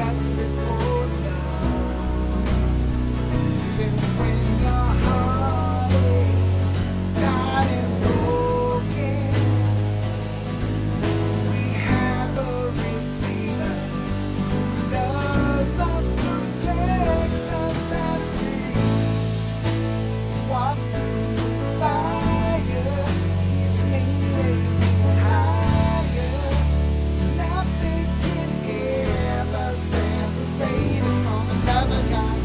just before time. Even when your heart is tired and broken, we have a Redeemer who loves us, protects us as we walk through the fire. He's leading higher. Nothing can ever separate us from the love of God.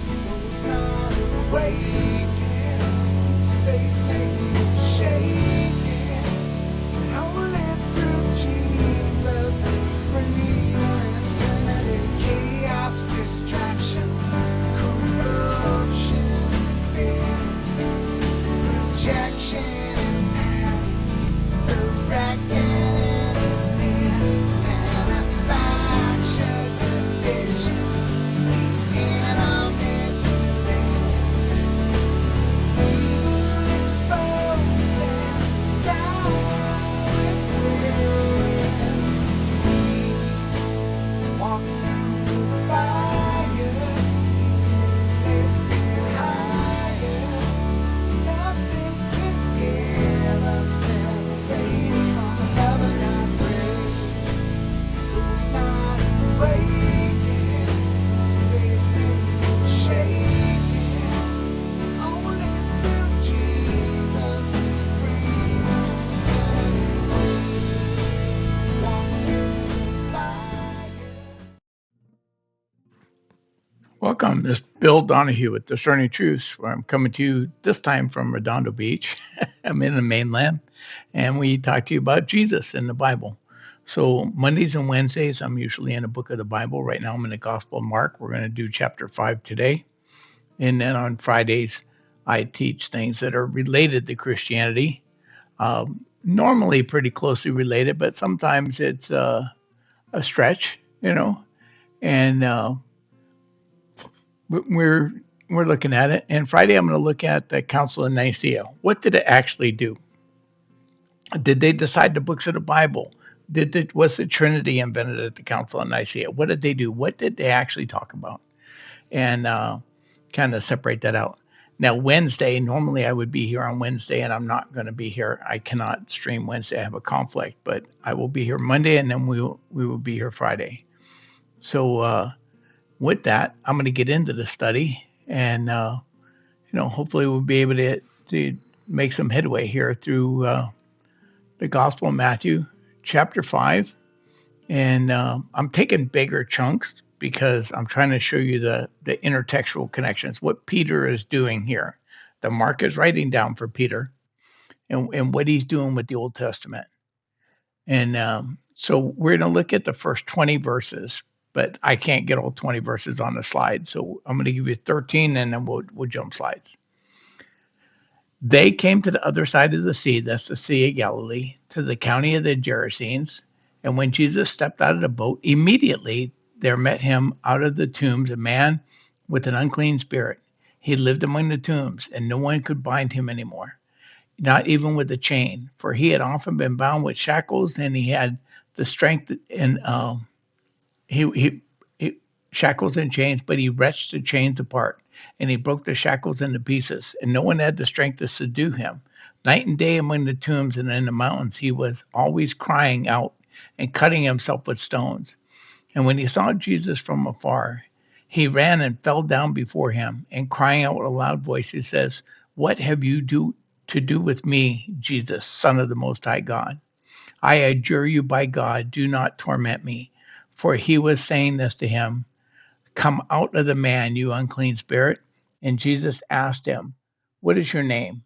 Who's not awakened, his faith may be shaken. Only through Jesus is freedom and eternity. Chaos, distractions, corruption, fear, rejection, and pain. The reckoning is here. Manufactured divisions, the enemy's within. Evil exposed and down with winds. We walk through the fire. He's lifted higher. Nothing can ever separate us from the love of God. Who's not awakened, his faith may be shaken. Only through Jesus is freedom eternity. Walk through the fire. Welcome. This is Bill Donahue with Discerning Truths, where I'm coming to you this time from Redondo Beach. I'm in the mainland, and we talk to you about Jesus in the Bible. So Mondays and Wednesdays, I'm usually in a book of the Bible. Right now, I'm in the Gospel of Mark. We're going to do chapter 5 today. And then on Fridays, I teach things that are related to Christianity. Normally pretty closely related, but sometimes it's a stretch, and we're looking at it. And Friday, I'm going to look at the Council of Nicaea. What did it actually do? Did they decide the books of the Bible? Was the Trinity invented at the Council of Nicaea? What did they do? What did they actually talk about? And kind of separate that out. Now, Wednesday, normally I would be here on Wednesday, and I'm not going to be here. I cannot stream Wednesday. I have a conflict, but I will be here Monday, and then we will be here Friday. So with that, I'm going to get into the study, and hopefully we'll be able to make some headway here through the Gospel of Matthew, chapter 5. And I'm taking bigger chunks because I'm trying to show you the intertextual connections, what Peter is doing here. The Mark is writing down for Peter and what he's doing with the Old Testament. And so we're going to look at the first 20 verses, but I can't get all 20 verses on the slide. So I'm going to give you 13 and then we'll jump slides. They came to the other side of the sea, that's the Sea of Galilee, to the county of the Gerasenes. And when Jesus stepped out of the boat, immediately there met him out of the tombs a man with an unclean spirit. He lived among the tombs, and no one could bind him anymore, not even with a chain, for he had often been bound with shackles, and he had the strength and he shackles and chains, but he wrenched the chains apart, and he broke the shackles into pieces, and no one had the strength to subdue him. Night and day among the tombs and in the mountains, he was always crying out and cutting himself with stones. And when he saw Jesus from afar, he ran and fell down before him, and crying out with a loud voice, he says, "What have you to do with me, Jesus, Son of the Most High God? I adjure you by God, do not torment me." For he was saying this to him, "Come out of the man, you unclean spirit." And Jesus asked him, "What is your name?"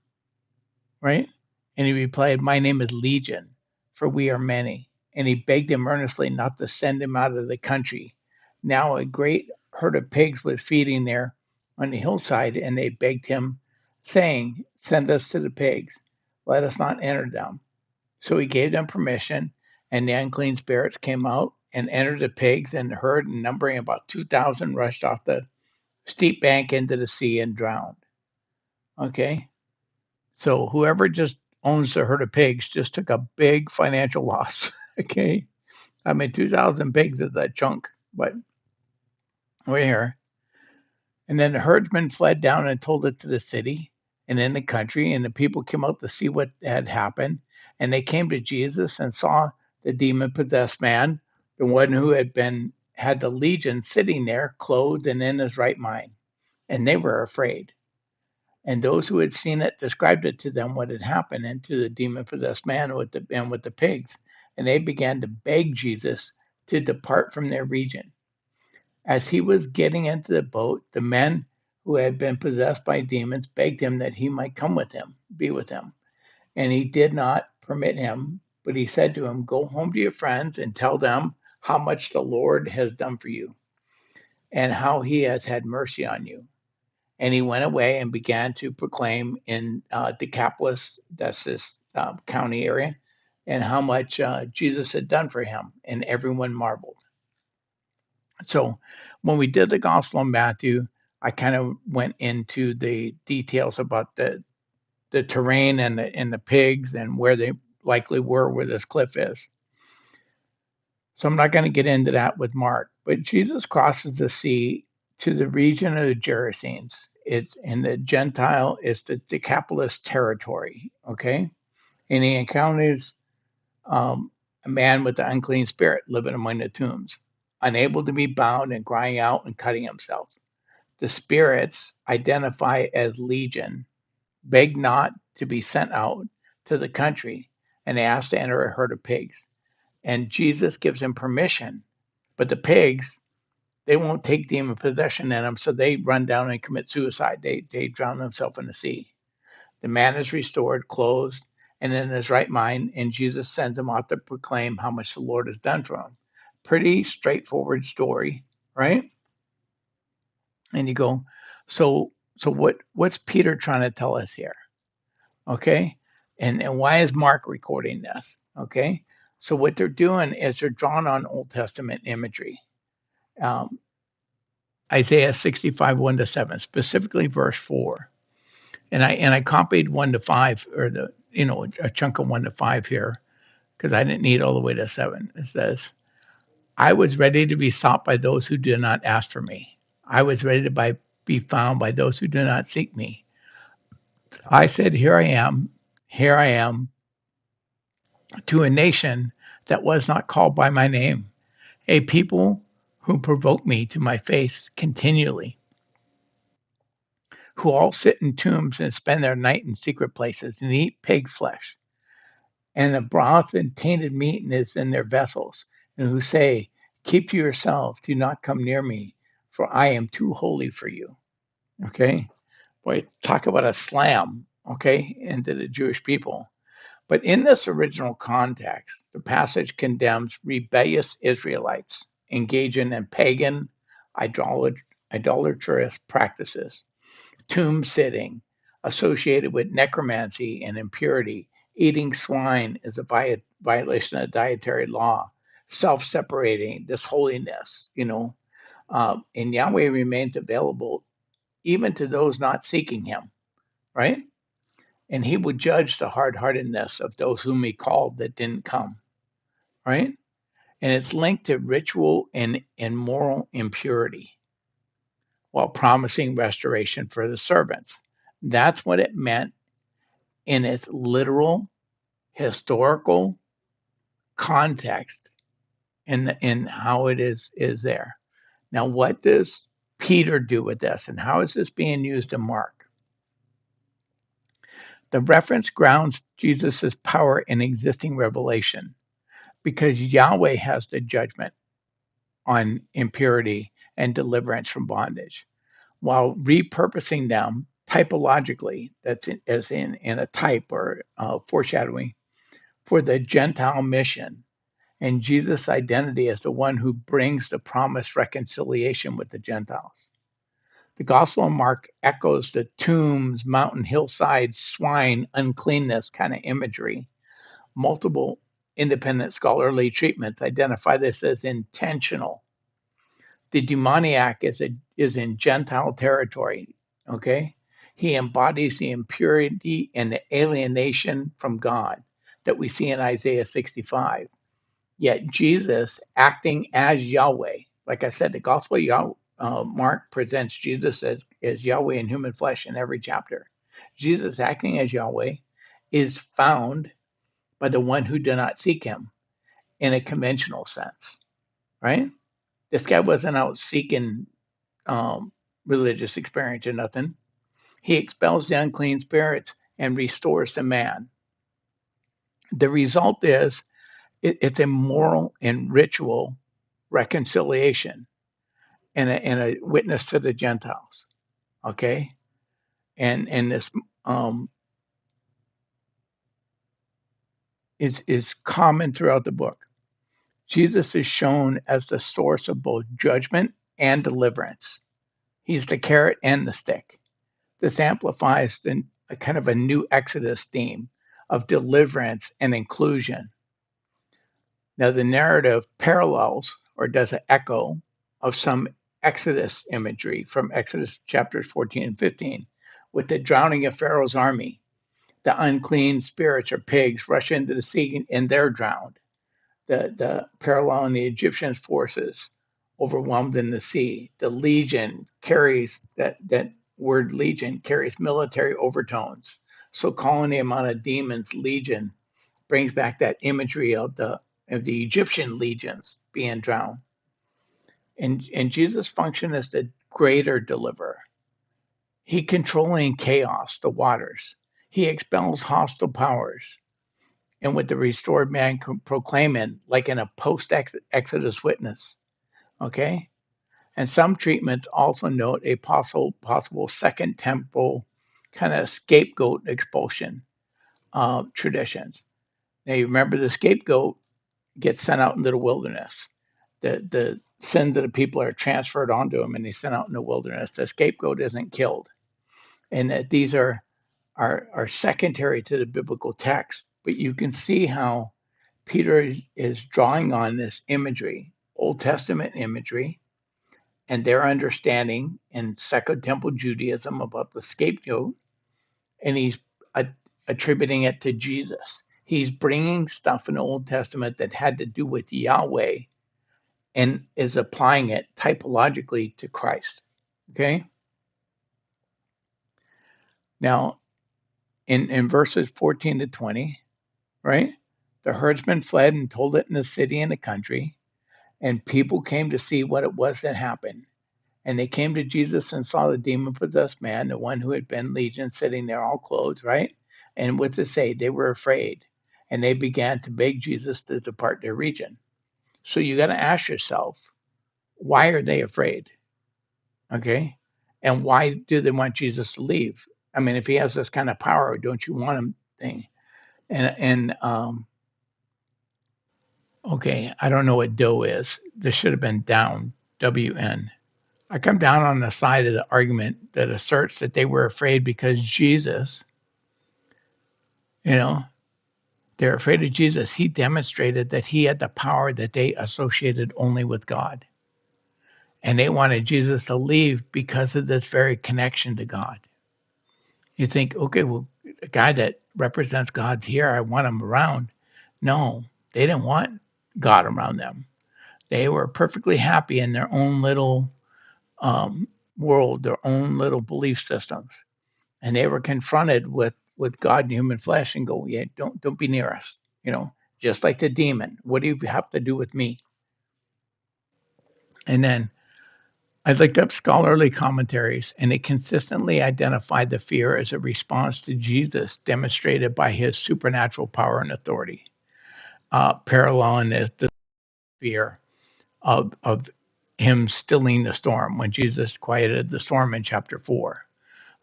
Right? And he replied, "My name is Legion, for we are many." And he begged him earnestly not to send him out of the country. Now a great herd of pigs was feeding there on the hillside, and they begged him, saying, "Send us to the pigs, let us not enter them." So he gave them permission, and the unclean spirits came out and entered the pigs, and the herd, numbering about 2,000, rushed off the steep bank into the sea and drowned. Okay? So whoever just owns the herd of pigs just took a big financial loss. Okay? I mean, 2,000 pigs is a chunk, but we're here. And then the herdsmen fled down and told it to the city and in the country, and the people came out to see what had happened. And they came to Jesus and saw the demon possessed man, the one who had the legion sitting there, clothed and in his right mind. And they were afraid. And those who had seen it described it to them what had happened and to the demon possessed man with the pigs. And they began to beg Jesus to depart from their region. As he was getting into the boat, the men who had been possessed by demons begged him that he might come with him, be with them. And he did not permit him, but he said to him, "Go home to your friends and tell them how much the Lord has done for you and how he has had mercy on you." And he went away and began to proclaim in Decapolis, that's this county area, and how much Jesus had done for him. And everyone marveled. So when we did the Gospel of Matthew, I kind of went into the details about the terrain and the pigs and where they likely were, where this cliff is. So I'm not going to get into that with Mark, but Jesus crosses the sea to the region of the Gerasenes. It's in the Gentile, it's the Decapolis territory, okay? And he encounters a man with the unclean spirit living among the tombs, unable to be bound and crying out and cutting himself. The spirits identify as legion, beg not to be sent out to the country, and ask to enter a herd of pigs. And Jesus gives him permission, but the pigs, they won't take demon possession in them, so they run down and commit suicide. They drown themselves in the sea. The man is restored, clothed, and in his right mind, and Jesus sends him out to proclaim how much the Lord has done for him. Pretty straightforward story, right? And you go, so what's Peter trying to tell us here? Okay. And why is Mark recording this? Okay. So what they're doing is they're drawing on Old Testament imagery. Um, Isaiah 65, 1-7, specifically verse 4. And I copied 1-5, or a chunk of 1-5 here, because I didn't need all the way to 7. It says, "I was ready to be sought by those who do not ask for me. I was ready to be found by those who do not seek me. I said, here I am, to a nation that was not called by my name, a people who provoke me to my face continually, who all sit in tombs and spend their night in secret places and eat pig flesh, and the broth and tainted meat is in their vessels, and who say, 'Keep to yourselves, do not come near me, for I am too holy for you.'" Okay? Boy, talk about a slam, okay, into the Jewish people. But in this original context, the passage condemns rebellious Israelites engaging in pagan, idolatrous practices, tomb sitting, associated with necromancy and impurity. Eating swine is a violation of dietary law, self separating, this holiness, and Yahweh remains available even to those not seeking him, right? And he would judge the hard heartedness of those whom he called that didn't come, right? And it's linked to ritual and moral impurity while promising restoration for the servants. That's what it meant in its literal historical context in how it is there. Now, what does Peter do with this, and how is this being used in Mark? The reference grounds Jesus' power in existing revelation because Yahweh has the judgment on impurity and deliverance from bondage, while repurposing them typologically, that's as in a type or foreshadowing, for the Gentile mission and Jesus' identity as the one who brings the promised reconciliation with the Gentiles. The Gospel of Mark echoes the tombs, mountain, hillsides, swine, uncleanness kind of imagery. Multiple independent scholarly treatments identify this as intentional. The demoniac is in Gentile territory, okay? He embodies the impurity and the alienation from God that we see in Isaiah 65. Yet Jesus, acting as Yahweh, like I said, the Gospel of Mark presents Jesus as Yahweh in human flesh in every chapter. Jesus acting as Yahweh is found by the one who do not seek him in a conventional sense, right? This guy wasn't out seeking religious experience or nothing. He expels the unclean spirits and restores the man. The result is it's a moral and ritual reconciliation and a witness to the Gentiles. Okay, and this um, is common throughout the book. Jesus is shown as the source of both judgment and deliverance. He's the carrot and the stick. This amplifies the a kind of a new Exodus theme of deliverance and inclusion. Now, the narrative parallels or does an echo of some Exodus imagery from Exodus chapters 14 and 15, with the drowning of Pharaoh's army. The unclean spirits or pigs rush into the sea and they're drowned. The parallel in the Egyptians' forces overwhelmed in the sea. The legion carries that word legion carries military overtones. So calling the amount of demons legion brings back that imagery of the Egyptian legions being drowned. And Jesus' function as the greater deliverer. He controlling chaos, the waters. He expels hostile powers. And with the restored man proclaiming, like in a post Exodus witness. Okay? And some treatments also note a possible second temple kind of scapegoat expulsion traditions. Now, you remember the scapegoat gets sent out into the wilderness. The sins of the people are transferred onto him and he's sent out in the wilderness. The scapegoat isn't killed. And that these are secondary to the biblical text. But you can see how Peter is drawing on this imagery, Old Testament imagery, and their understanding in Second Temple Judaism about the scapegoat, and he's attributing it to Jesus. He's bringing stuff in the Old Testament that had to do with Yahweh and is applying it typologically to Christ. Okay? Now, in verses 14 to 20, right? The herdsman fled and told it in the city and the country, and people came to see what it was that happened. And they came to Jesus and saw the demon possessed man, the one who had been legion, sitting there all clothed, right? And what to say, they were afraid. And they began to beg Jesus to depart their region. So you got to ask yourself, why are they afraid? Okay. And why do they want Jesus to leave? I mean, if he has this kind of power, don't you want him thing? And okay, I don't know what dough is. This should have been down, WN. I come down on the side of the argument that asserts that they were afraid because Jesus, you know, they're afraid of Jesus. He demonstrated that he had the power that they associated only with God. And they wanted Jesus to leave because of this very connection to God. You think, okay, well, a guy that represents God's here, I want him around. No, they didn't want God around them. They were perfectly happy in their own little world, their own little belief systems. And they were confronted with God in human flesh and go, yeah, don't be near us. Just like the demon. What do you have to do with me? And then I looked up scholarly commentaries, and they consistently identified the fear as a response to Jesus demonstrated by his supernatural power and authority, paralleling the fear of him stilling the storm when Jesus quieted the storm in chapter 4.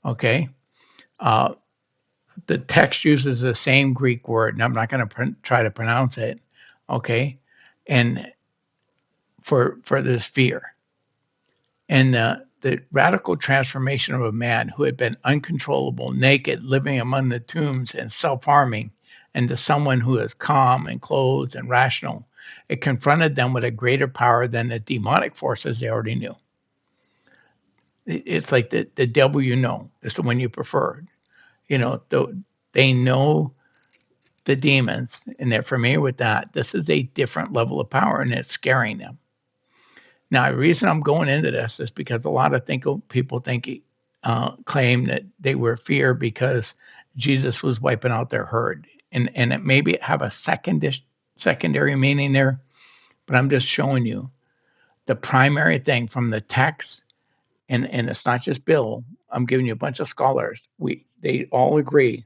Okay. Uh, the text uses the same Greek word, and I'm not going to try to pronounce it. Okay. And for this fear. And the radical transformation of a man who had been uncontrollable, naked, living among the tombs, and self harming, into someone who is calm and clothed and rational. It confronted them with a greater power than the demonic forces they already knew. It's like the devil is the one you prefer. They know the demons, and they're familiar with that. This is a different level of power, and it's scaring them. Now, the reason I'm going into this is because a lot of people claim that they were fear because Jesus was wiping out their herd, and it maybe have a secondary meaning there, but I'm just showing you the primary thing from the text, and it's not just Bill. I'm giving you a bunch of scholars. They all agree.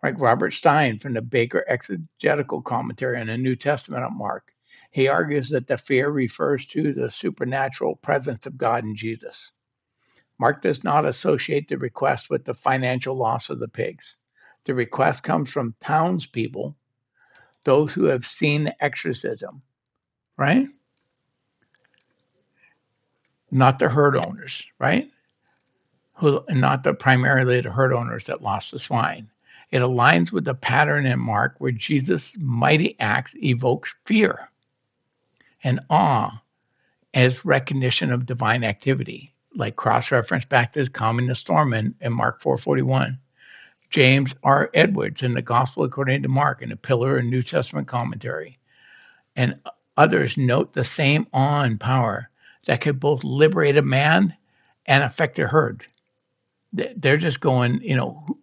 Like Robert Stein from the Baker Exegetical Commentary on the New Testament of Mark, he argues that the fear refers to the supernatural presence of God in Jesus. Mark does not associate the request with the financial loss of the pigs. The request comes from townspeople, those who have seen the exorcism, right? Not the herd owners, right? And not primarily the herd owners that lost the swine. It aligns with the pattern in Mark where Jesus' mighty acts evokes fear and awe as recognition of divine activity, like cross-reference back to calming the storm in Mark 4:41. James R. Edwards in the Gospel according to Mark in the Pillar and New Testament commentary. And others note the same awe and power that could both liberate a man and affect a herd. They're just going,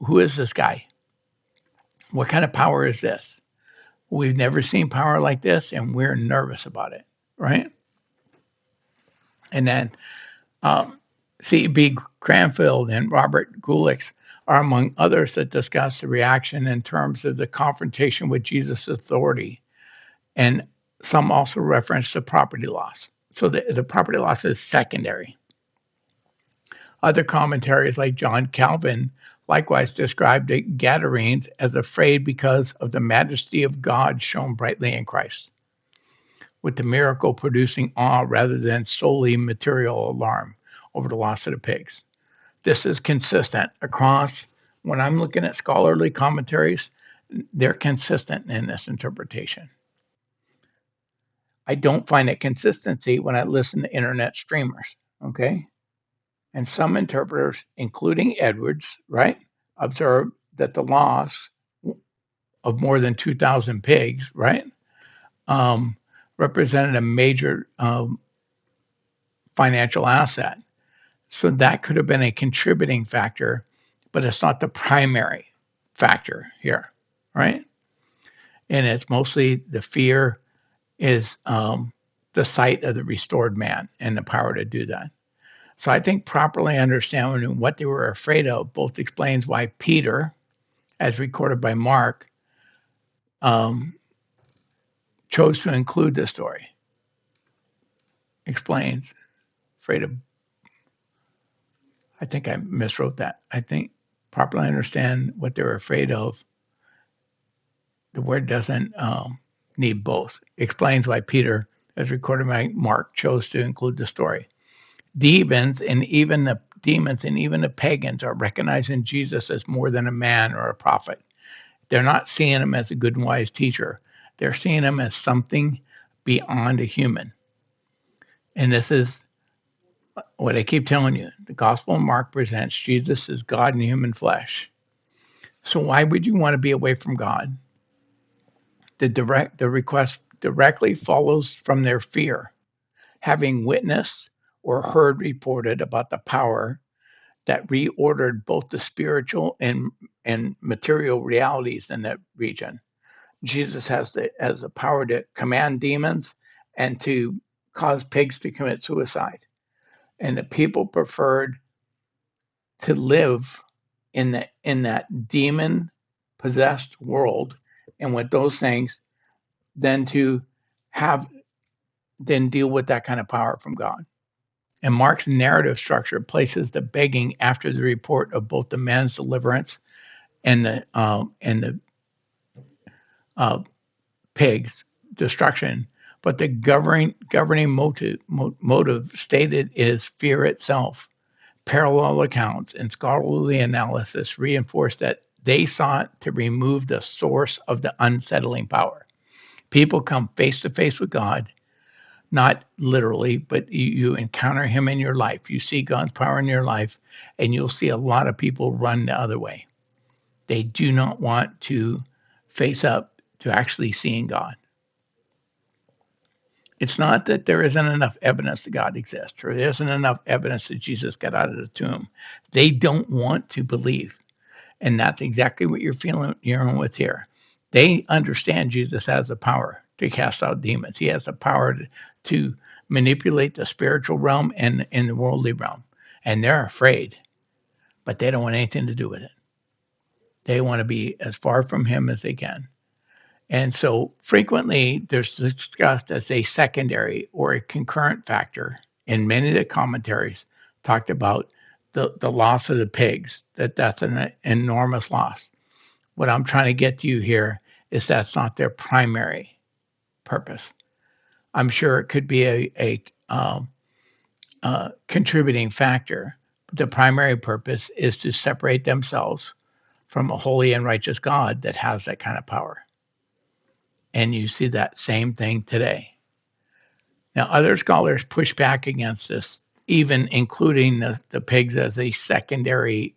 who is this guy? What kind of power is this? We've never seen power like this, and we're nervous about it, right? And then C.B. Cranfield and Robert Gulick are among others that discuss the reaction in terms of the confrontation with Jesus' authority. And some also reference the property loss. So the property loss is secondary. Other commentaries like John Calvin likewise described the Gadarenes as afraid because of the majesty of God shown brightly in Christ, with the miracle producing awe rather than solely material alarm over the loss of the pigs. This is consistent across, when I'm looking at scholarly commentaries, they're consistent in this interpretation. I don't find it consistency when I listen to internet streamers, okay? And some interpreters, including Edwards, right, observe that the loss of more than 2,000 pigs, right, represented a major financial asset. So that could have been a contributing factor, but it's not the primary factor here, right? And it's mostly the fear is the sight of the restored man and the power to do that. So I think properly understanding what they were afraid of both explains why Peter, as recorded by Mark, chose to include this story. Explains, afraid of, I think I miswrote that. I think properly understand what they were afraid of. The word doesn't need both. Explains why Peter, as recorded by Mark, chose to include the story. Demons and even the pagans are recognizing Jesus as more than a man or a prophet. They're not seeing him as a good and wise teacher. They're seeing him as something beyond a human. And this is what I keep telling you. The Gospel of Mark presents Jesus as God in human flesh. So why would you want to be away from God? The request directly follows from their fear, having witnessed or heard reported about the power that reordered both the spiritual and material realities in that region. Jesus has the power to command demons and to cause pigs to commit suicide. And the people preferred to live in that demon possessed world and with those things than to deal with that kind of power from God. And Mark's narrative structure places the begging after the report of both the man's deliverance and the pigs' destruction. But the governing motive stated is fear itself. Parallel accounts and scholarly analysis reinforce that they sought to remove the source of the unsettling power. People come face to face with God, not literally, but you encounter him in your life. You see God's power in your life, and you'll see a lot of people run the other way. They do not want to face up to actually seeing God. It's not that there isn't enough evidence that God exists, or there isn't enough evidence that Jesus got out of the tomb. They don't want to believe. And that's exactly what you're with here. They understand Jesus has the power to cast out demons. He has the power to manipulate the spiritual realm and in the worldly realm. And they're afraid, but they don't want anything to do with it. They want to be as far from him as they can. And so frequently there's discussed as a secondary or a concurrent factor in many of the commentaries talked about the loss of the pigs, that's an enormous loss. What I'm trying to get to you here is that's not their primary purpose. I'm sure it could be a contributing factor, but the primary purpose is to separate themselves from a holy and righteous God that has that kind of power. And you see that same thing today. Now, other scholars push back against this, even including the pigs as a secondary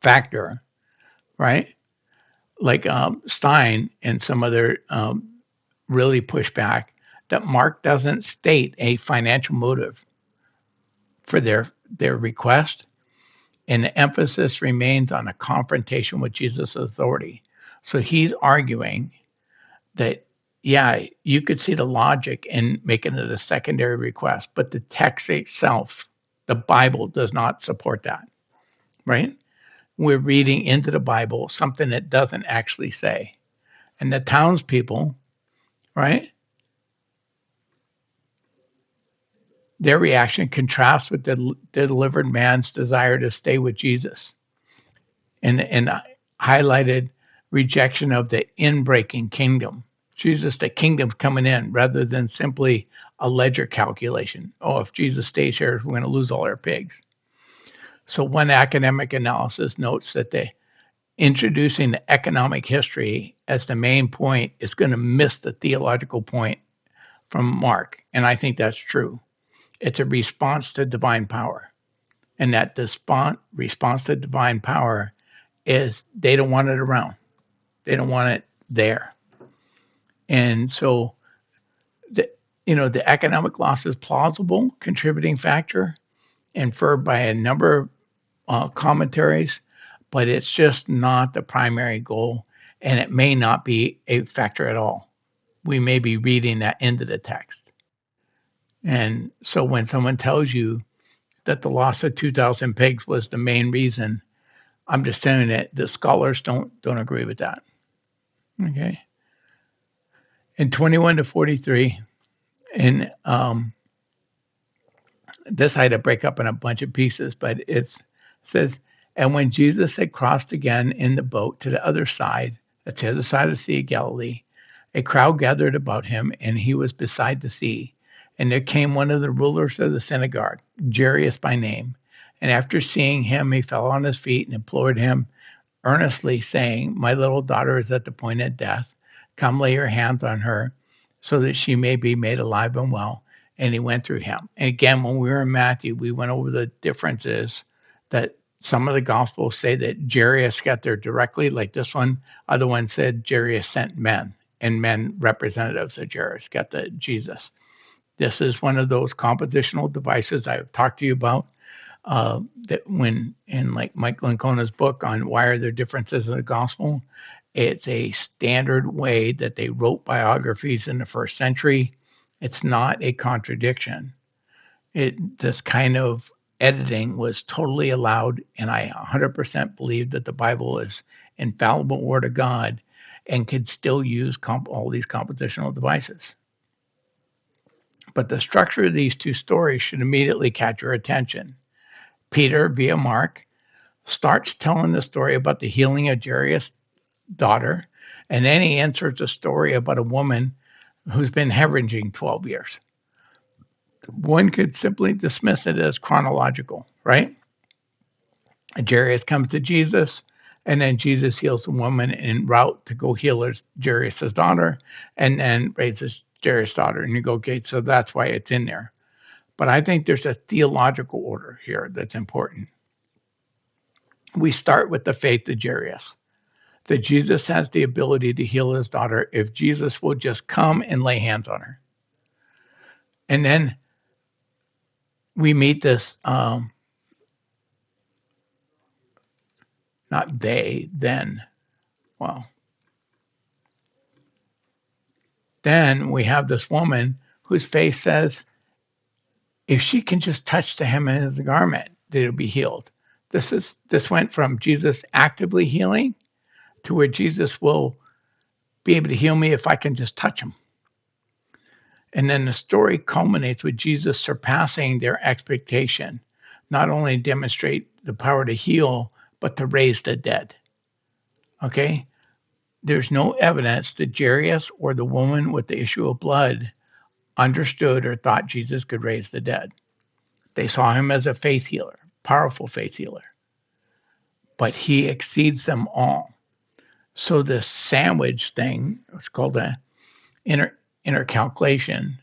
factor, right? Like Stein and some other really push back that Mark doesn't state a financial motive for their request, and the emphasis remains on a confrontation with Jesus' authority. So he's arguing that, yeah, you could see the logic in making it a secondary request, but the text itself, the Bible, does not support that, right? We're reading into the Bible something that doesn't actually say. And the townspeople, right, their reaction contrasts with the delivered man's desire to stay with Jesus and highlighted rejection of the in-breaking kingdom. Jesus, the kingdom's coming in, rather than simply a ledger calculation. Oh, if Jesus stays here, we're going to lose all our pigs. So one academic analysis notes that introducing the economic history as the main point is going to miss the theological point from Mark. And I think that's true. It's a response to divine power. And that response to divine power is they don't want it around. They don't want it there. And so the economic loss is plausible contributing factor inferred by a number of commentaries, but it's just not the primary goal, and it may not be a factor at all. We may be reading that into the text. And so when someone tells you that the loss of 2,000 pigs was the main reason, I'm just saying that the scholars don't agree with that. Okay. In 21 to 43, and this I had to break up in a bunch of pieces, but it says, and when Jesus had crossed again in the boat to the other side, that's the other side of the Sea of Galilee, a crowd gathered about him, and he was beside the sea. And there came one of the rulers of the synagogue, Jairus by name. And after seeing him, he fell on his feet and implored him earnestly, saying, my little daughter is at the point of death. Come lay your hands on her so that she may be made alive and well. And he went through him. And again, when we were in Matthew, we went over the differences that some of the gospels say that Jairus got there directly, like this one. Other one said Jairus sent men, and men representatives of Jairus got the Jesus. This is one of those compositional devices I've talked to you about. That when in like Mike Lincona's book on why are there differences in the gospel, it's a standard way that they wrote biographies in the first century. It's not a contradiction. This kind of editing was totally allowed, and I 100% believe that the Bible is infallible word of God and could still use all these compositional devices. But the structure of these two stories should immediately catch your attention. Peter, via Mark, starts telling the story about the healing of Jairus' daughter, and then he inserts a story about a woman who's been hemorrhaging 12 years. One could simply dismiss it as chronological, right? Jairus comes to Jesus, and then Jesus heals the woman en route to go heal Jairus' daughter, and then raises Jairus' daughter. And you go, okay, so that's why it's in there. But I think there's a theological order here that's important. We start with the faith of Jairus. that Jesus has the ability to heal his daughter if Jesus will just come and lay hands on her. And then we meet this, not they, then. Well, then we have this woman whose faith says, if she can just touch the hem of his garment, that it'll be healed. This went from Jesus actively healing to where Jesus will be able to heal me if I can just touch him. And then the story culminates with Jesus surpassing their expectation, not only demonstrate the power to heal, but to raise the dead. Okay? There's no evidence that Jairus or the woman with the issue of blood understood or thought Jesus could raise the dead. They saw him as a faith healer, powerful faith healer. But he exceeds them all. So this sandwich thing, it's called a intercalation,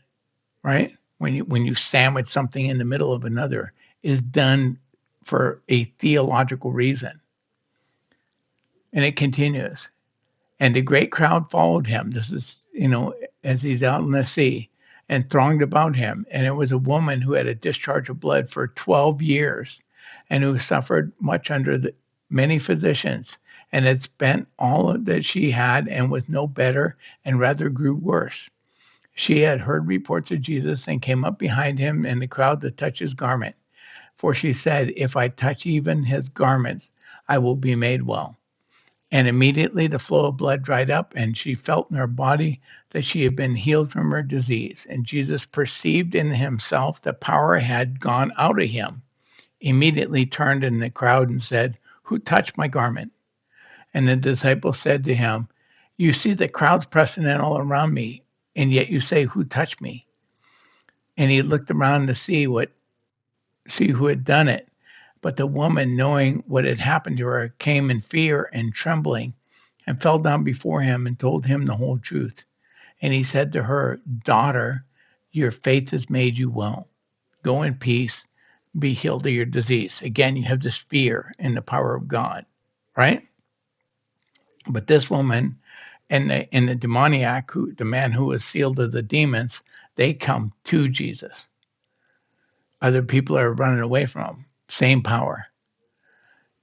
right? When you sandwich something in the middle of another, is done for a theological reason. And it continues. And the great crowd followed him. This is, as he's out in the sea, and thronged about him. And it was a woman who had a discharge of blood for 12 years and who suffered much under the many physicians and had spent all that she had and was no better and rather grew worse. She had heard reports of Jesus and came up behind him in the crowd to touch his garment. For she said, if I touch even his garments, I will be made well. And immediately the flow of blood dried up, and she felt in her body that she had been healed from her disease. And Jesus perceived in himself that power had gone out of him, immediately turned in the crowd and said, who touched my garment? And the disciples said to him, you see the crowds pressing in all around me, and yet you say, who touched me? And he looked around to see who had done it. But the woman, knowing what had happened to her, came in fear and trembling and fell down before him and told him the whole truth. And he said to her, daughter, your faith has made you well. Go in peace, be healed of your disease. Again, you have this fear in the power of God, right? But this woman and the demoniac, the man who was sealed of the demons, they come to Jesus. Other people are running away from him. Same power.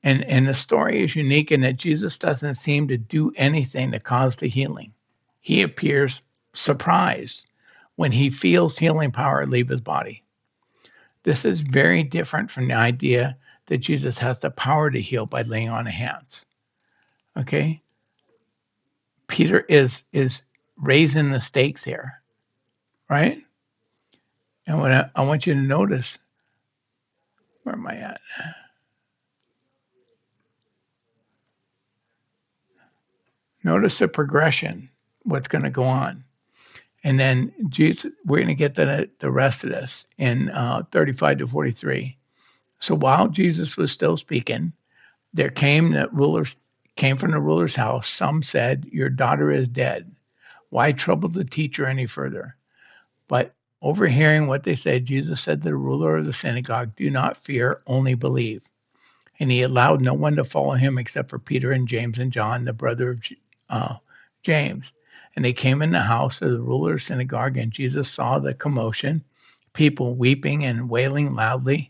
And the story is unique in that Jesus doesn't seem to do anything to cause the healing. He appears surprised when he feels healing power leave his body. This is very different from the idea that Jesus has the power to heal by laying on of hands. Okay? Peter is raising the stakes here, right? And what I want you to notice, where am I at? Notice the progression, what's going to go on. And then Jesus, we're going to get the rest of this in 35 to 43. So while Jesus was still speaking, there came from the ruler's house. Some said, your daughter is dead. Why trouble the teacher any further? But overhearing what they said, Jesus said to the ruler of the synagogue, do not fear, only believe. And he allowed no one to follow him except for Peter and James and John, the brother of James. And they came in the house of the ruler's synagogue, and Jesus saw the commotion, people weeping and wailing loudly.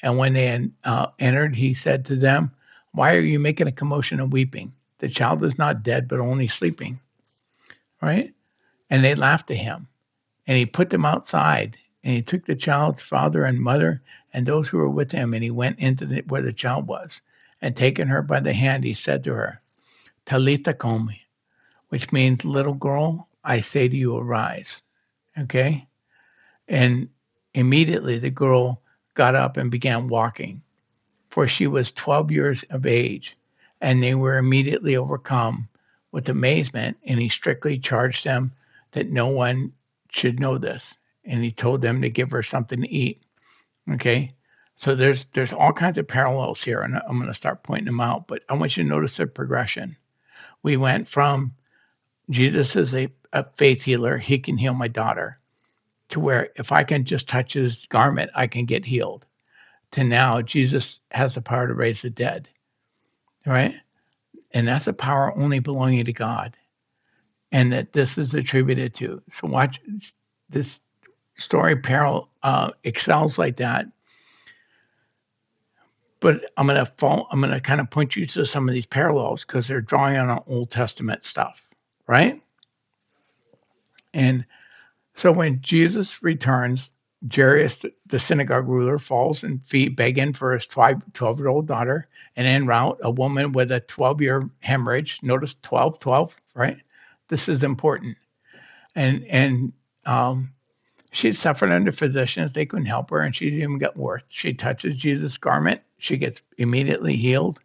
And when they had entered, he said to them, why are you making a commotion and weeping? The child is not dead, but only sleeping. Right? And they laughed at him. And he put them outside, and he took the child's father and mother and those who were with him, and he went into where the child was. And taking her by the hand, he said to her, Talitha cumi, which means, little girl, I say to you, arise. Okay? And immediately the girl got up and began walking, for she was 12 years of age. And they were immediately overcome with amazement, and he strictly charged them that no one should know this. And he told them to give her something to eat. Okay? So there's all kinds of parallels here, and I'm going to start pointing them out, but I want you to notice the progression. We went from Jesus is a faith healer, he can heal my daughter, to where if I can just touch his garment, I can get healed, to now Jesus has the power to raise the dead, right? And that's a power only belonging to God, and that this is attributed to. So watch this story excels like that. But I'm gonna kind of point you to some of these parallels because they're drawing on Old Testament stuff, right? And so when Jesus returns, Jairus, the synagogue ruler, falls and feet begging for his 12-year-old daughter. And en route, a woman with a 12-year hemorrhage. Notice 12, 12, right? This is important. And she suffered under physicians. They couldn't help her, and she didn't even get worse. She touches Jesus' garment. She gets immediately healed,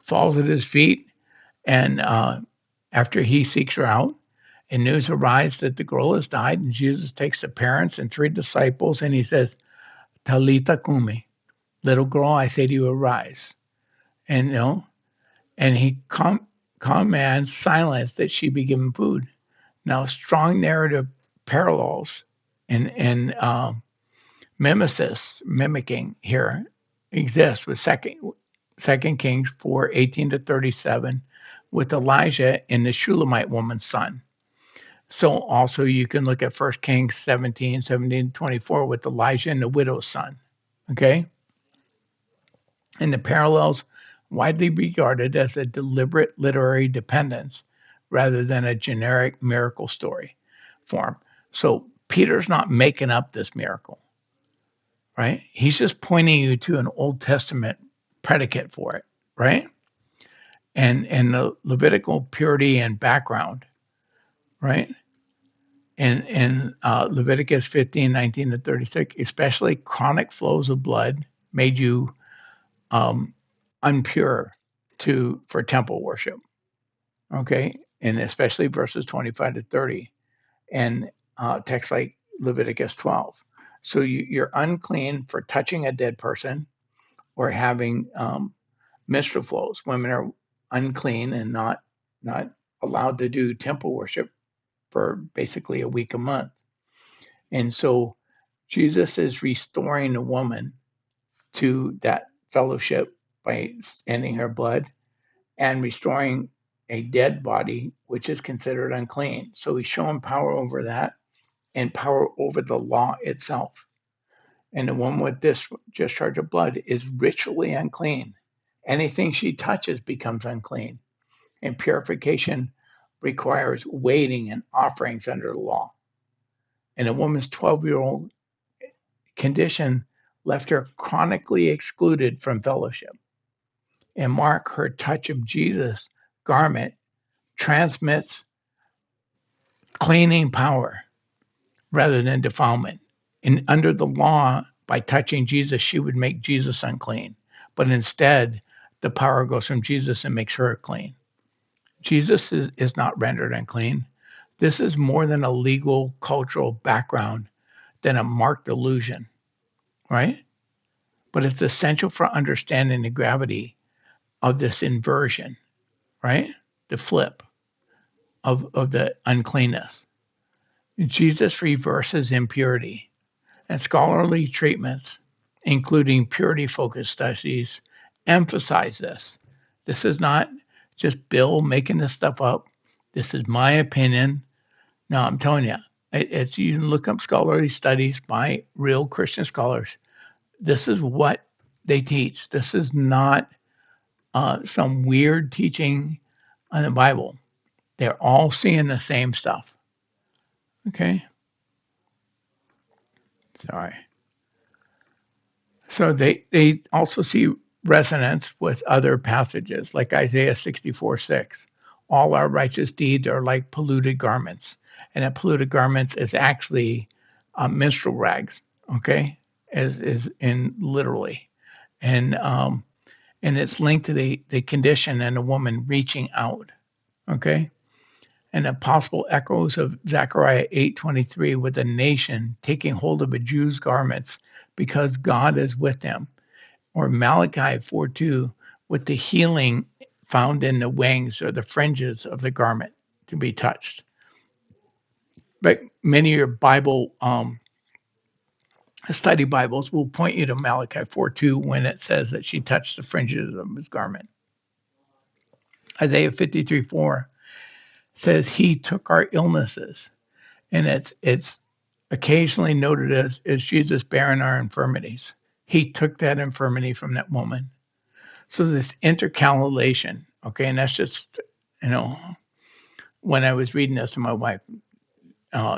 falls at his feet, and after he seeks her out, and news arrives that the girl has died, and Jesus takes the parents and 3 disciples, and he says, Talitha kumi, little girl, I say to you, arise. And and he commands silence that she be given food. Now, strong narrative parallels and mimicking here exists with Second Kings 4:18-37, with Elijah and the Shulamite woman's son. So also you can look at 1 Kings 17:17-24 with Elijah and the widow's son. Okay? And the parallels widely regarded as a deliberate literary dependence rather than a generic miracle story form. So Peter's not making up this miracle, right? He's just pointing you to an Old Testament predicate for it, right? And the Levitical purity and background, right? And Leviticus 15:19-36, especially chronic flows of blood made you unpure for temple worship. Okay, and especially verses 25-30, and texts like Leviticus 12. So you're unclean for touching a dead person or having menstrual flows. Women are unclean and not allowed to do temple worship for basically a week a month. And so Jesus is restoring the woman to that fellowship by ending her blood and restoring a dead body, which is considered unclean. So he's showing power over that and power over the law itself. And the woman with this discharge of blood is ritually unclean. Anything she touches becomes unclean. And purification requires waiting and offerings under the law. And a woman's 12-year-old condition left her chronically excluded from fellowship. And Mark, her touch of Jesus' garment transmits cleaning power rather than defilement. And under the law, by touching Jesus, she would make Jesus unclean. But instead, the power goes from Jesus and makes her clean. Jesus is not rendered unclean. This is more than a legal, cultural background than a marked illusion, right? But it's essential for understanding the gravity of this inversion, right? The flip of the uncleanness. Jesus reverses impurity, and scholarly treatments, including purity-focused studies, emphasize this. This is not just Bill making this stuff up. This is my opinion. No, I'm telling you, it's you can look up scholarly studies by real Christian scholars. This is what they teach. This is not some weird teaching on the Bible. They're all seeing the same stuff. Okay? Sorry. So they also see resonance with other passages like Isaiah 64:6. All our righteous deeds are like polluted garments. And that polluted garments is actually menstrual rags, okay? Is in literally. And it's linked to the condition and a woman reaching out, okay? And the possible echoes of Zechariah 8:23 with a nation taking hold of a Jew's garments because God is with them, or Malachi 4:2 with the healing found in the wings or the fringes of the garment to be touched. But many of your Bible study Bibles will point you to Malachi 4:2 when it says that she touched the fringes of his garment. Isaiah 53:4 says he took our illnesses, and it's occasionally noted as Jesus bearing our infirmities. He took that infirmity from that woman. So this intercalation, okay, and that's just, you know, when I was reading this to my wife,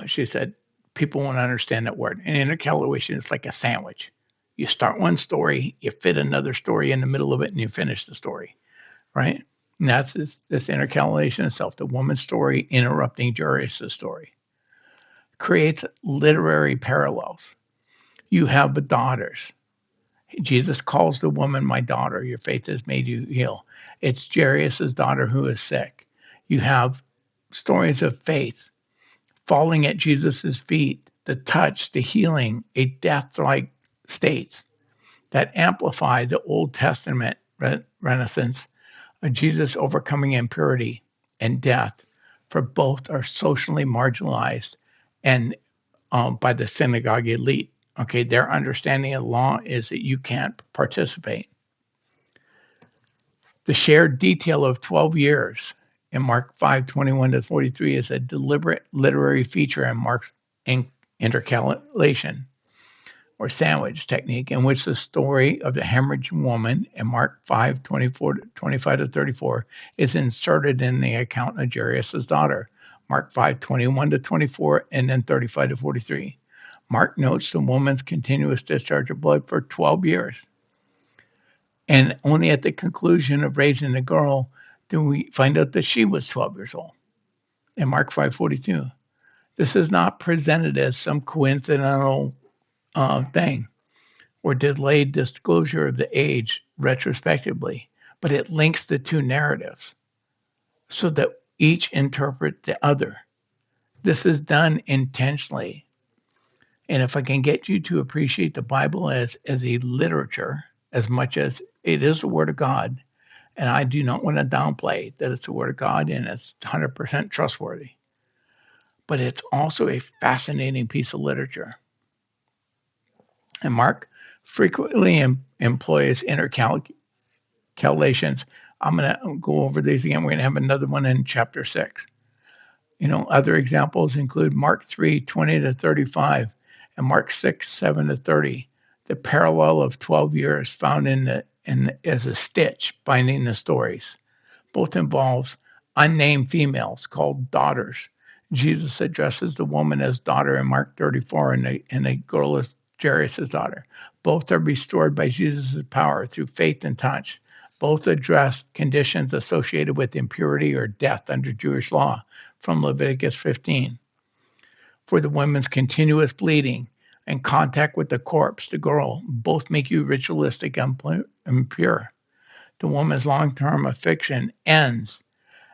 she said, people won't understand that word. And intercalation is like a sandwich. You start one story, you fit another story in the middle of it, and you finish the story, right? And that's this intercalation itself, the woman's story interrupting Jairus' story. Creates literary parallels. You have the daughters. Jesus calls the woman my daughter. Your faith has made you heal. It's Jairus' daughter who is sick. You have stories of faith falling at Jesus' feet, the touch, the healing, a death-like state that amplify the Old Testament renaissance of Jesus overcoming impurity and death, for both are socially marginalized and by the synagogue elite. Okay, their understanding of law is that you can't participate. The shared detail of 12 years in Mark 5:21-43 is a deliberate literary feature in Mark's intercalation or sandwich technique, in which the story of the hemorrhaging woman in Mark 5:25-34 is inserted in the account of Jairus' daughter, Mark 5:21-24, and then 35-43. Mark notes the woman's continuous discharge of blood for 12 years. And only at the conclusion of raising the girl do we find out that she was 12 years old in Mark 5:42. This is not presented as some coincidental thing or delayed disclosure of the age retrospectively, but it links the two narratives so that each interpret the other. This is done intentionally. And if I can get you to appreciate the Bible as a literature as much as it is the Word of God, and I do not want to downplay that it's the Word of God and it's 100% trustworthy, but it's also a fascinating piece of literature. And Mark frequently employs intercalations. I'm going to go over these again. We're going to have another one in chapter 6. Other examples include Mark 3:20-35 and Mark 6:7-30. The parallel of 12 years found as a stitch binding the stories. Both involves unnamed females called daughters. Jesus addresses the woman as daughter in Mark 34, and the girl is Jairus' daughter. Both are restored by Jesus' power through faith and touch. Both address conditions associated with impurity or death under Jewish law from Leviticus 15. For the woman's continuous bleeding and contact with the corpse, the girl, both make you ritualistic and impure. The woman's long-term affliction ends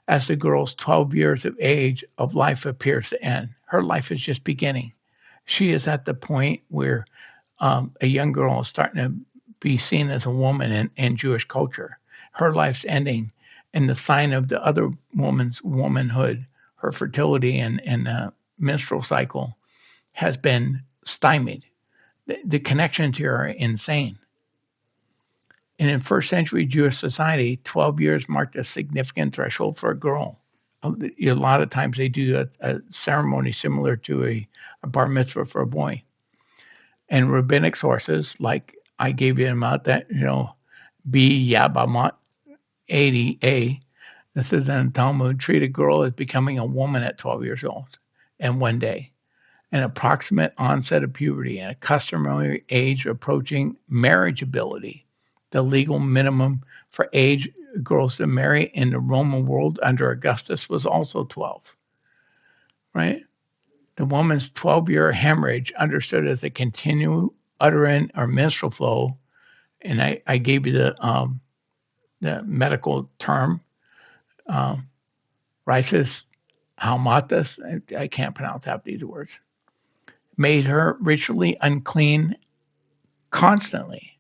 as the girl's 12 years of age of life appears to end. Her life is just beginning. She is at the point where a young girl is starting to be seen as a woman in Jewish culture. Her life's ending, and the sign of the other woman's womanhood, her fertility and menstrual cycle, has been stymied. The connections here are insane. And in first century Jewish society, 12 years marked a significant threshold for a girl. A lot of times they do a ceremony similar to a bar mitzvah for a boy. And rabbinic sources, like I gave you them out, that, B. Yabamot 80a, this is in Talmud, treat a girl as becoming a woman at 12 years old and one day. An approximate onset of puberty and a customary age approaching marriageability. The legal minimum for age girls to marry in the Roman world under Augustus was also 12, right? The woman's 12-year hemorrhage, understood as a continual uterine or menstrual flow, and I gave you the medical term, rhisis halmatus, I can't pronounce half these words, made her ritually unclean constantly,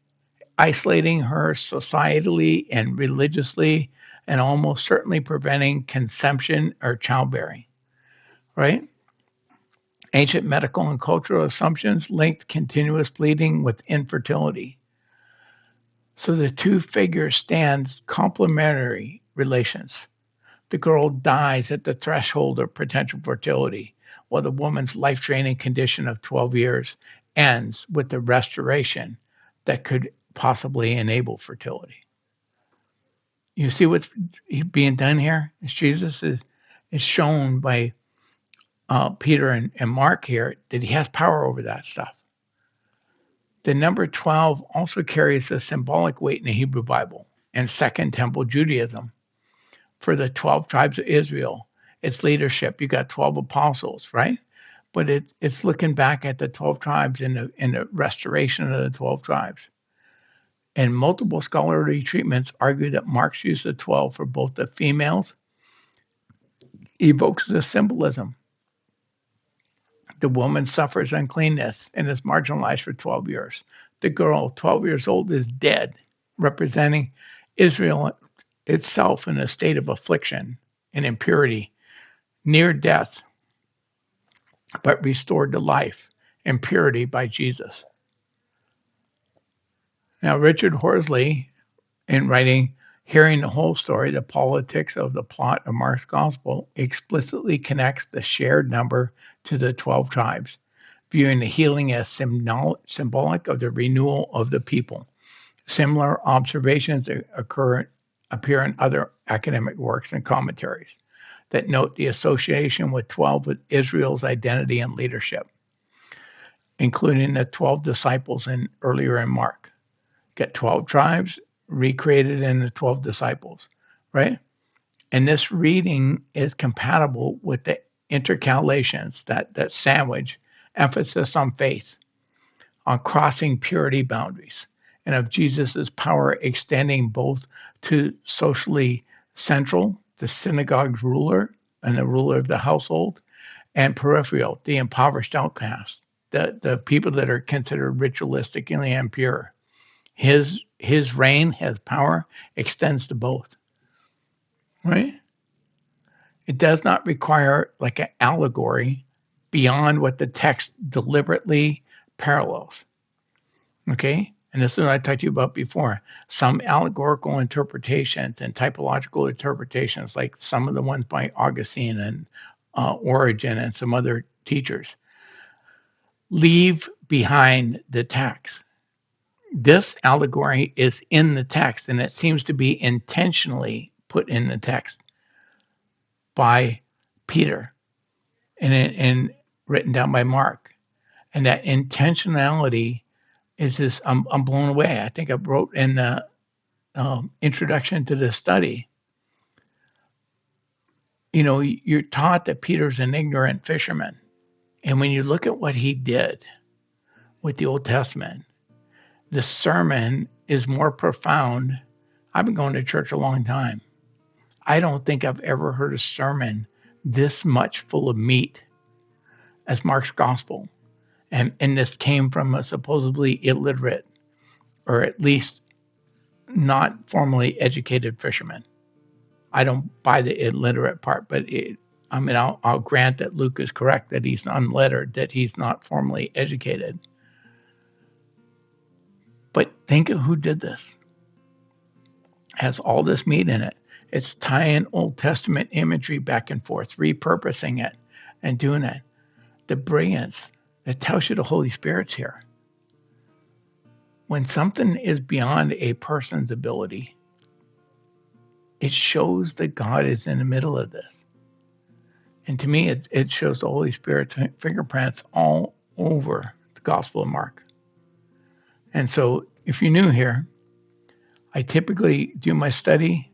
isolating her societally and religiously, and almost certainly preventing conception or childbearing, right? Ancient medical and cultural assumptions linked continuous bleeding with infertility. So the two figures stand complementary relations. The girl dies at the threshold of potential fertility, while the woman's life-draining condition of 12 years ends with the restoration that could possibly enable fertility. You see what's being done here? Jesus is shown by Peter and Mark here that he has power over that stuff. The number 12 also carries a symbolic weight in the Hebrew Bible and Second Temple Judaism. For the 12 tribes of Israel, its leadership, you got 12 apostles, right? But it's looking back at the 12 tribes and the restoration of the 12 tribes. And multiple scholarly treatments argue that Mark's use of 12 for both the females evokes the symbolism. The woman suffers uncleanness and is marginalized for 12 years. The girl, 12 years old, is dead, representing Israel itself in a state of affliction and impurity, near death, but restored to life and purity by Jesus. Now, Richard Horsley, in writing Hearing the Whole Story, the politics of the plot of Mark's Gospel, explicitly connects the shared number to the 12 tribes, viewing the healing as symbolic of the renewal of the people. Similar observations appear in other academic works and commentaries that note the association with 12 with Israel's identity and leadership, including the 12 disciples earlier in Mark. Get 12 tribes recreated in the 12 disciples, right? And this reading is compatible with the intercalations, that sandwich, emphasis on faith, on crossing purity boundaries, and of Jesus's power extending both to socially central, the synagogue's ruler and the ruler of the household, and peripheral, the impoverished outcast, the people that are considered ritualistically impure. His reign, his power extends to both, right? It does not require like an allegory beyond what the text deliberately parallels, okay? And this is what I talked to you about before. Some allegorical interpretations and typological interpretations, like some of the ones by Augustine and Origen and some other teachers, leave behind the text. This allegory is in the text, and it seems to be intentionally put in the text by Peter and written down by Mark. And that intentionality is this, I'm blown away. I think I wrote in the introduction to the study, you know, you're taught that Peter's an ignorant fisherman. And when you look at what he did with the Old Testament, the sermon is more profound. I've been going to church a long time. I don't think I've ever heard a sermon this much full of meat as Mark's Gospel. And this came from a supposedly illiterate, or at least not formally educated fisherman. I don't buy the illiterate part, but I'll grant that Luke is correct, that he's unlettered, that he's not formally educated. But think of who did this. Has all this meat in it. It's tying Old Testament imagery back and forth, repurposing it and doing it. The brilliance that tells you the Holy Spirit's here. When something is beyond a person's ability, it shows that God is in the middle of this. And to me, it shows the Holy Spirit's fingerprints all over the Gospel of Mark. And so if you're new here, I typically do my study.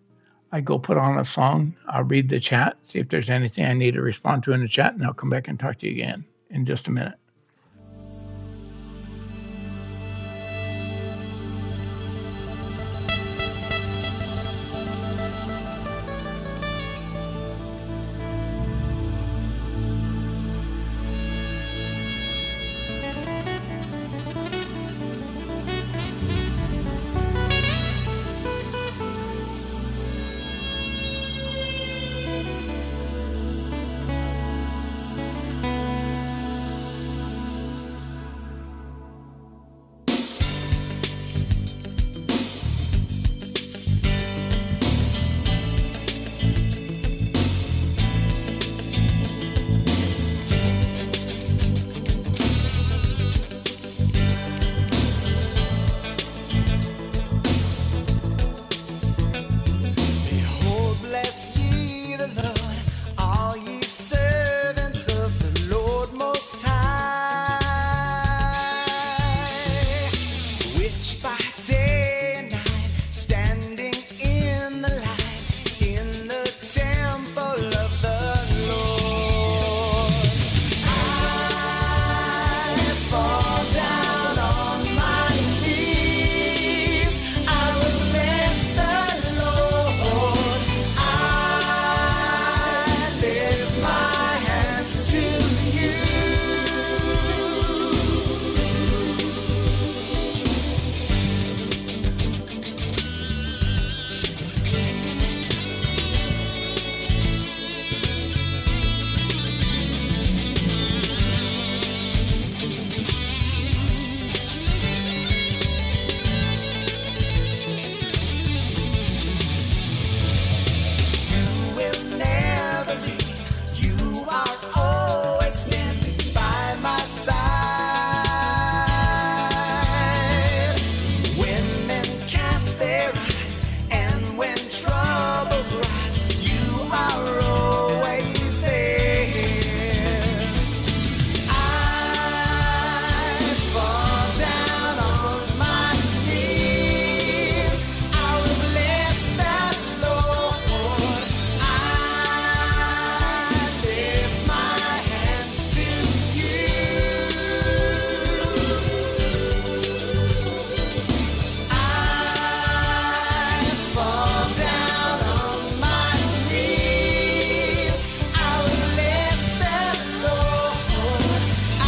I go put on a song. I'll read the chat, see if there's anything I need to respond to in the chat, and I'll come back and talk to you again in just a minute. rich by day and night, standing in the light, in the temple of the Lord. I fall down on my knees, I will bless the Lord. I lift my hands to you. Will never leave. You are always standing by my side. When men cast their eyes and when troubles rise, you are always there. I fall down on my knees, I will bless the Lord. I lift my hands to you. I fall down on my knees, I will bless the Lord. I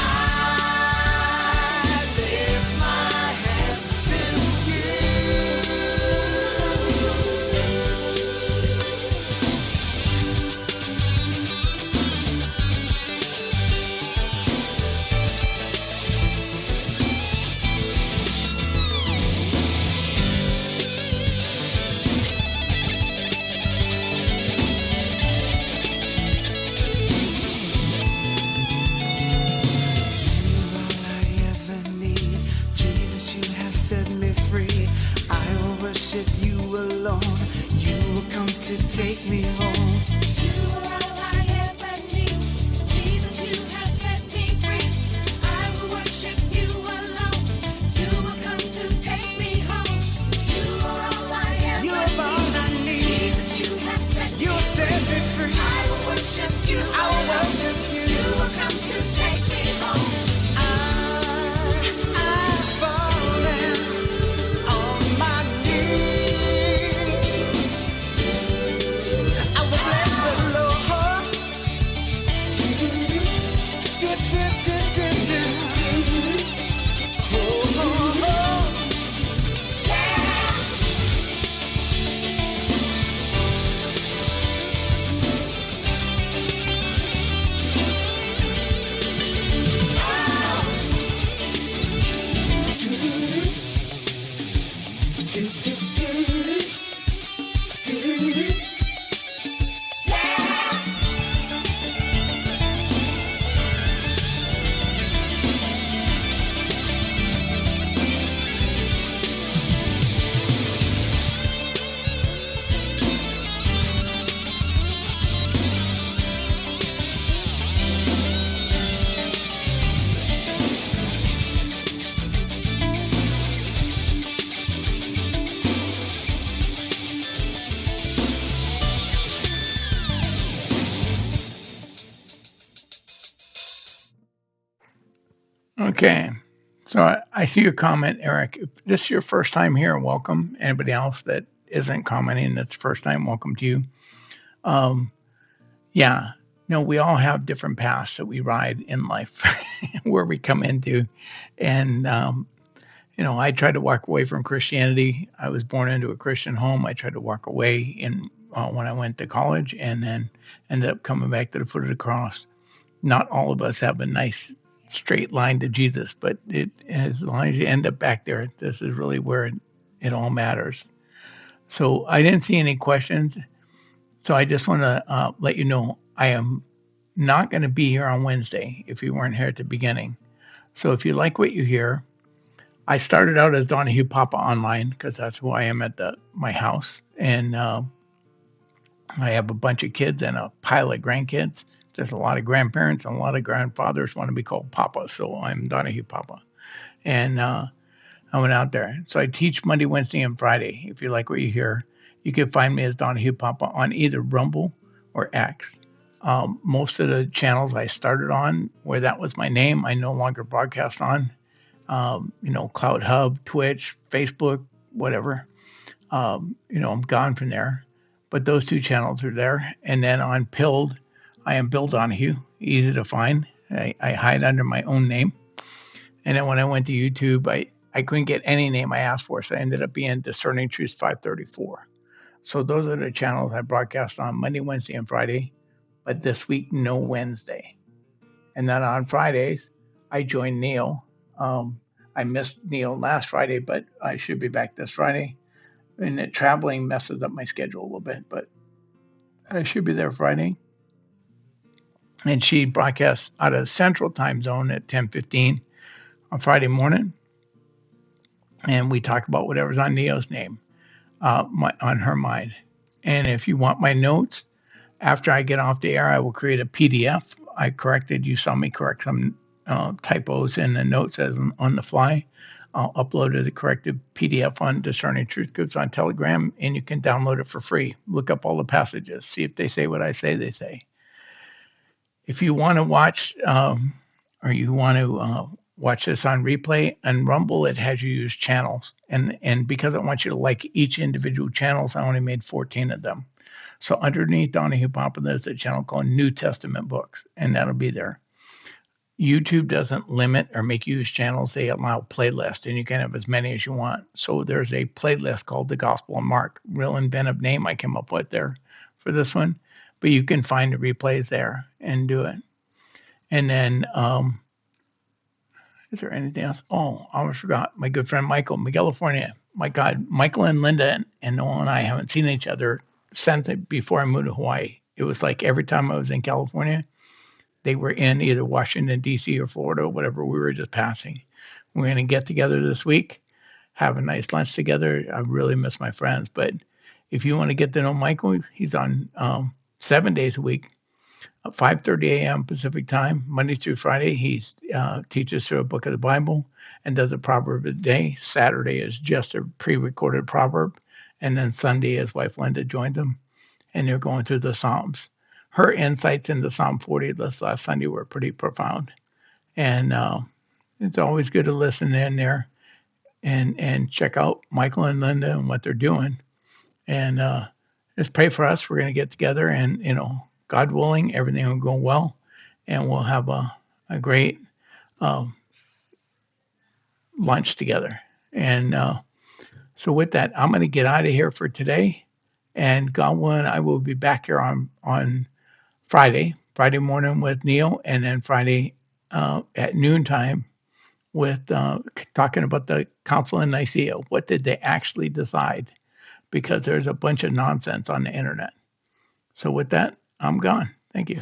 lift my hands to you. All I ever need, Jesus, you have set me free. I will worship you alone. You will come to take me home. You are all I ever need. Jesus, you have set me free. I will worship you alone. You will come to take me home. You are all I ever You are all need. I need. Jesus, you have set You me set free. me free. I will worship you I will alone. worship you. You will come to take me home. I fall down on my knees. I will bless the Lord. Do, do, do, do, do. Oh, oh, oh. Okay. So I see your comment, Eric. If this is your first time here, welcome. Anybody else that isn't commenting that's first time, welcome to you. Um, yeah. No, we all have different paths that we ride in life where we come into. And, I tried to walk away from Christianity. I was born into a Christian home. I tried to walk away when I went to college and then ended up coming back to the foot of the cross. Not all of us have a nice straight line to Jesus, but as long as you end up back there, this is really where it all matters. So I didn't see any questions. So I just want to let you know I am not going to be here on Wednesday if you weren't here at the beginning. So if you like what you hear, I started out as Donahue Papa Online because that's who I am at my house. And I have a bunch of kids and a pile of grandkids. There's a lot of grandparents and a lot of grandfathers want to be called Papa. So I'm Donahue Papa. And I went out there. So I teach Monday, Wednesday, and Friday. If you like what you hear, you can find me as Donahue Papa on either Rumble or X. Most of the channels I started on where that was my name, I no longer broadcast on. Cloud Hub, Twitch, Facebook, whatever. I'm gone from there. But those two channels are there. And then on Pilled, I am Bill Donahue, easy to find. I hide under my own name. And then when I went to YouTube, I couldn't get any name I asked for, so I ended up being Discerning Truth 534. So those are the channels I broadcast on Monday, Wednesday, and Friday. But this week, no Wednesday. And then on Fridays, I joined Neil. I missed Neil last Friday, but I should be back this Friday. And traveling messes up my schedule a little bit, but I should be there Friday. And she broadcasts out of Central Time Zone at 10:15 on Friday morning. And we talk about whatever's on Neil's name, on her mind. And if you want my notes, after I get off the air, I will create a PDF. You saw me correct some typos in the notes as on the fly. I'll upload the corrected PDF on Discerning Truth Groups on Telegram, and you can download it for free. Look up all the passages, see if they say what I say they say. If you want to watch watch this on replay, and Rumble, it has you use channels. And because I want you to like each individual channels, I only made 14 of them. So underneath Donahue Papa, there's a channel called New Testament Books, and that'll be there. YouTube doesn't limit or make you use channels. They allow playlists, and you can have as many as you want. So there's a playlist called The Gospel of Mark, real inventive name I came up with there for this one. But you can find the replays there and do it. And then, is there anything else? Oh, I almost forgot. My good friend Michael, California. My God, Michael and Linda and Noel and I haven't seen each other since before I moved to Hawaii. It was like every time I was in California, they were in either Washington, D.C. or Florida, or whatever. We were just passing. We're going to get together this week, have a nice lunch together. I really miss my friends. But if you want to get to know Michael, he's on 7 days a week, 5:30 a.m. Pacific time, Monday through Friday. He teaches through a book of the Bible and does a proverb of the day. Saturday is just a pre-recorded proverb. And then Sunday, his wife Linda joins him, and they're going through the Psalms. Her insights into Psalm 40 this last Sunday were pretty profound. And it's always good to listen in there and check out Michael and Linda and what they're doing. And just pray for us. We're going to get together, and, God willing, everything will go well, and we'll have a great lunch together. And so with that, I'm going to get out of here for today. And God willing, I will be back here on Friday morning with Neil, and then Friday at noontime with talking about the Council in Nicaea. What did they actually decide? Because there's a bunch of nonsense on the internet. So with that, I'm gone. Thank you.